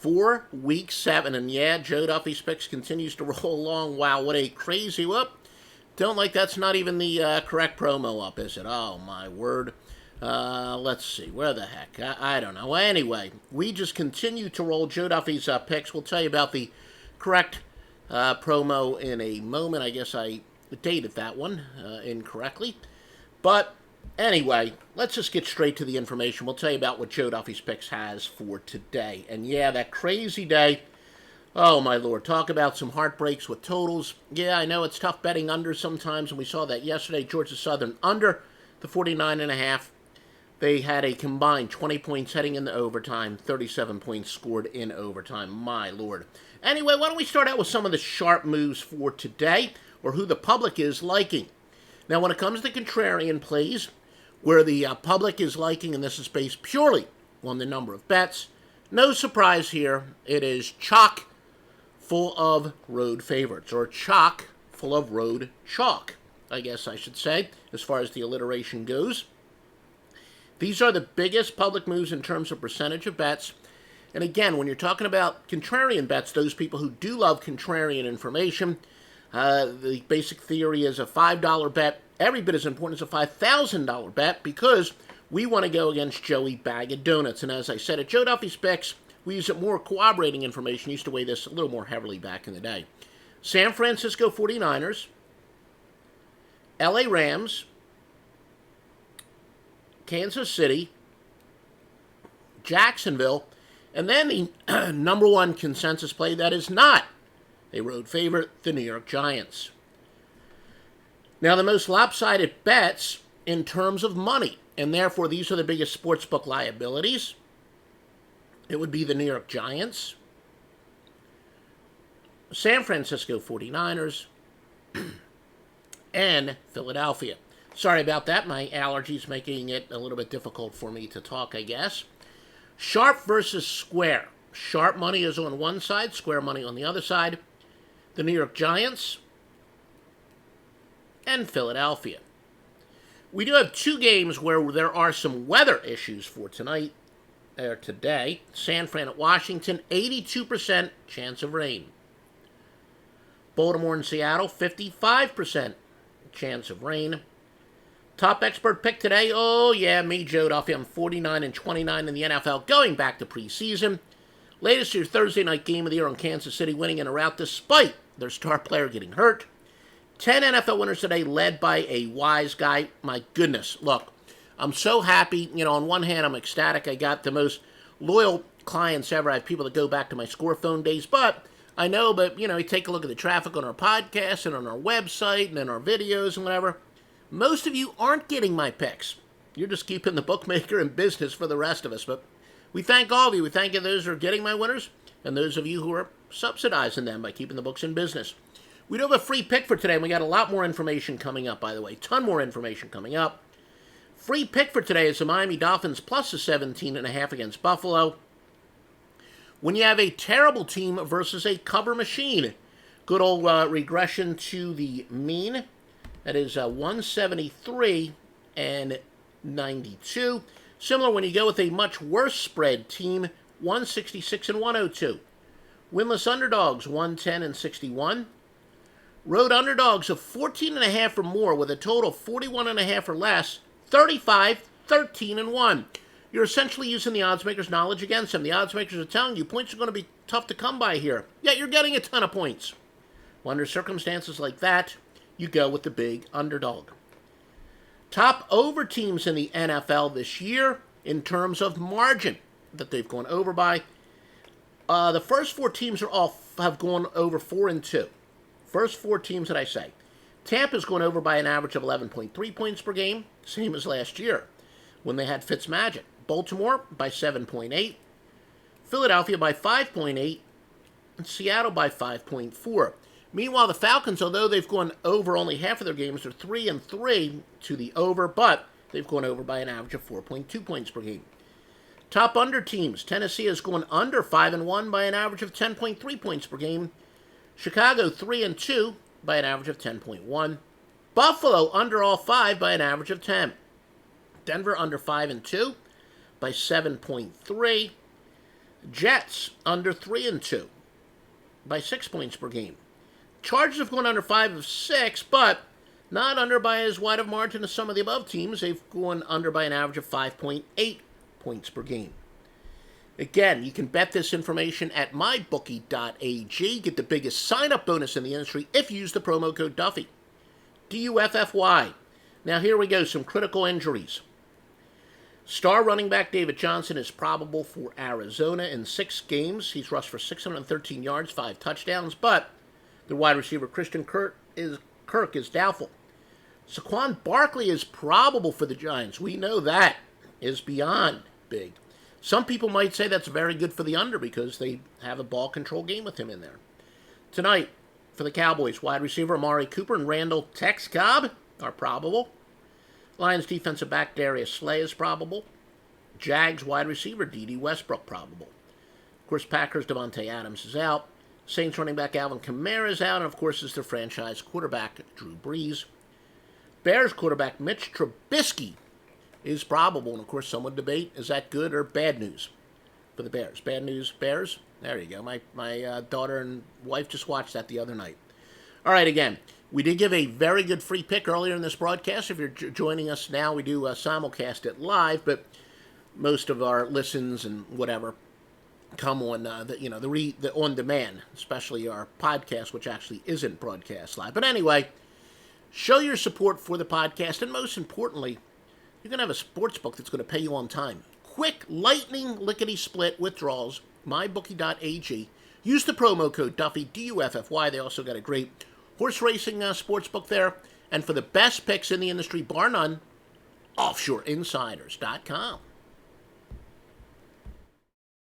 for week 7. And yeah, Joe Duffy's picks continues to roll along. Wow, what a crazy whoop. Don't like that's not even the correct promo up, is it? Oh, my word. Let's see. Where the heck? I don't know. Anyway, we just continue to roll Joe Duffy's picks. We'll tell you about the correct promo in a moment. I guess I dated that one incorrectly. But anyway, let's just get straight to the information. We'll tell you about what Joe Duffy's picks has for today. And yeah, that crazy day. Oh, my Lord. Talk about some heartbreaks with totals. Yeah, I know it's tough betting under sometimes, and we saw that yesterday. Georgia Southern under the 49.5. They had a combined 20 points heading into overtime, 37 points scored in overtime. My Lord. Anyway, why don't we start out with some of the sharp moves for today, or who the public is liking. Now, when it comes to contrarian plays, where the public is liking, and this is based purely on the number of bets, no surprise here, it is chock full of road favorites, or chock full of road chalk, I guess I should say, as far as the alliteration goes. These are the biggest public moves in terms of percentage of bets. And again, when you're talking about contrarian bets, those people who do love contrarian information, the basic theory is a $5 bet, every bit as important as a $5,000 bet, because we want to go against Joey Bag of Donuts. And as I said, at Joe Duffy's Picks, we use more corroborating information. Used to weigh this a little more heavily back in the day. San Francisco 49ers, LA Rams, Kansas City, Jacksonville, and then the number one consensus play that is not a road favorite, the New York Giants. Now, the most lopsided bets in terms of money, and therefore these are the biggest sportsbook liabilities. It would be the New York Giants, San Francisco 49ers, and Philadelphia. Sorry about that. My allergies making it a little bit difficult for me to talk, I guess. Sharp versus square. Sharp money is on one side, square money on the other side. The New York Giants and Philadelphia. We do have two games where there are some weather issues for tonight. Today, San Fran at Washington, 82% chance of rain. Baltimore and Seattle, 55% chance of rain. Top expert pick today, oh yeah, me, Joe Duffy. I'm 49-29 in the NFL, going back to preseason. Latest year Thursday night game of the year on Kansas City, winning in a rout despite their star player getting hurt. 10 NFL winners today, led by a wise guy. My goodness, look. I'm so happy. On one hand, I'm ecstatic. I got the most loyal clients ever. I have people that go back to my score phone days. But I know, you take a look at the traffic on our podcast and on our website and in our videos and whatever. Most of you aren't getting my picks. You're just keeping the bookmaker in business for the rest of us. But we thank all of you. We thank you those who are getting my winners and those of you who are subsidizing them by keeping the books in business. We do have a free pick for today, and we got a lot more information coming up, by the way. Ton more information coming up. Free pick for today is the Miami Dolphins plus a 17.5 against Buffalo. When you have a terrible team versus a cover machine, good old regression to the mean. That is 173 and 92. Similar when you go with a much worse spread team, 166 and 102. Winless underdogs, 110 and 61. Road underdogs of 14.5 or more with a total of 41.5 or less, 35, 13, and 1. You're essentially using the odds makers' knowledge against them. The odds makers are telling you points are going to be tough to come by here. Yet you're getting a ton of points. Well, under circumstances like that, you go with the big underdog. Top over teams in the NFL this year in terms of margin that they've gone over by. The first four teams have gone over 4-2. First four teams that I say. Tampa's going over by an average of 11.3 points per game, same as last year when they had Fitzmagic. Baltimore by 7.8, Philadelphia by 5.8, and Seattle by 5.4. Meanwhile, the Falcons, although they've gone over only half of their games, they're 3-3 to the over, but they've gone over by an average of 4.2 points per game. Top under teams, Tennessee has gone under 5-1 by an average of 10.3 points per game. Chicago 3-2 by an average of 10.1. Buffalo under all 5 by an average of 10. Denver under 5-2 by 7.3. Jets under 3-2 by 6 points per game. Chargers have gone under 5 of 6, but not under by as wide of margin as some of the above teams. They've gone under by an average of 5.8 points per game. Again, you can bet this information at mybookie.ag. Get the biggest sign-up bonus in the industry if you use the promo code Duffy. Duffy. Now here we go, some critical injuries. Star running back David Johnson is probable for Arizona in 6 games. He's rushed for 613 yards, 5 touchdowns, but the wide receiver Christian Kirk is doubtful. Saquon Barkley is probable for the Giants. We know that is beyond big. Some people might say that's very good for the under because they have a ball control game with him in there. Tonight, for the Cowboys, wide receiver Amari Cooper and Randall Tex Cobb are probable. Lions defensive back Darius Slay is probable. Jags wide receiver D.D. Westbrook probable. Of course, Packers Devontae Adams is out. Saints running back Alvin Kamara is out. And, of course, is their franchise quarterback Drew Brees. Bears quarterback Mitch Trubisky is probable. And, of course, some would debate, is that good or bad news for the Bears? Bad news, Bears? There you go. My daughter and wife just watched that the other night. All right, again, we did give a very good free pick earlier in this broadcast. If you're joining us now, we do simulcast it live, but most of our listens and whatever come on the on demand, especially our podcast, which actually isn't broadcast live. But anyway, show your support for the podcast, and most importantly, you're going to have a sports book that's going to pay you on time. Quick, lightning, lickety-split withdrawals, mybookie.ag. Use the promo code Duffy, Duffy. They also got a great horse racing sports book there. And for the best picks in the industry, bar none, offshoreinsiders.com.